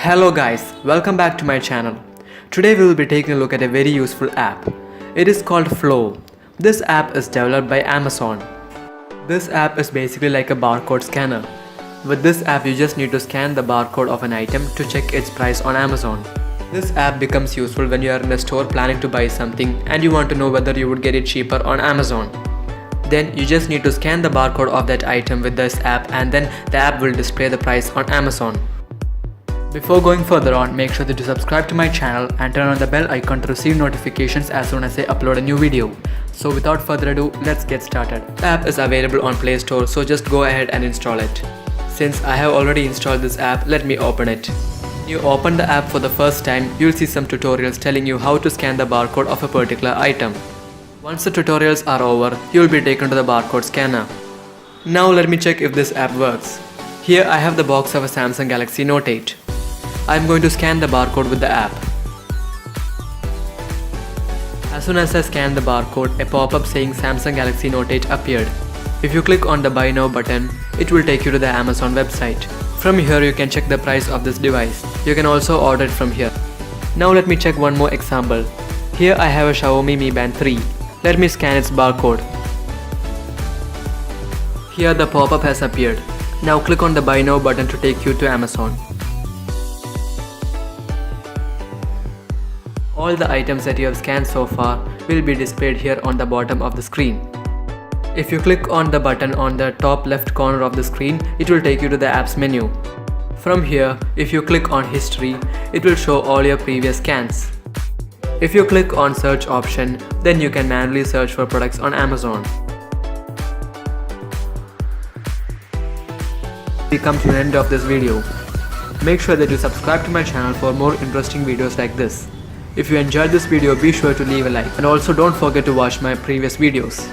Hello guys, welcome back to my channel. Today we will be taking a look at a very useful app. It is called Flow. This app is developed by Amazon. This app is basically like a barcode scanner. With this app you just need to scan the barcode of an item to check its price on Amazon. This app becomes useful when you are in a store planning to buy something and you want to know whether you would get it cheaper on Amazon. Then you just need to scan the barcode of that item with this app and then the app will display the price on Amazon. Before going further on, make sure that you subscribe to my channel and turn on the bell icon to receive notifications as soon as I upload a new video. So without further ado, let's get started. The app is available on Play Store, so just go ahead and install it. Since I have already installed this app, let me open it. When you open the app for the first time, you'll see some tutorials telling you how to scan the barcode of a particular item. Once the tutorials are over, you'll be taken to the barcode scanner. Now let me check if this app works. Here I have the box of a Samsung Galaxy Note 8. I'm going to scan the barcode with the app. As soon as I scanned the barcode, a pop-up saying Samsung Galaxy Note 8 appeared. If you click on the Buy Now button, it will take you to the Amazon website. From here you can check the price of this device. You can also order it from here. Now let me check one more example. Here I have a Xiaomi Mi Band 3. Let me scan its barcode. Here the pop-up has appeared. Now click on the Buy Now button to take you to Amazon. All the items that you have scanned so far will be displayed here on the bottom of the screen. If you click on the button on the top left corner of the screen, it will take you to the apps menu. From here, if you click on History, it will show all your previous scans. If you click on Search option, then you can manually search for products on Amazon. We come to the end of this video. Make sure that you subscribe to my channel for more interesting videos like this. If you enjoyed this video, be sure to leave a like and also don't forget to watch my previous videos.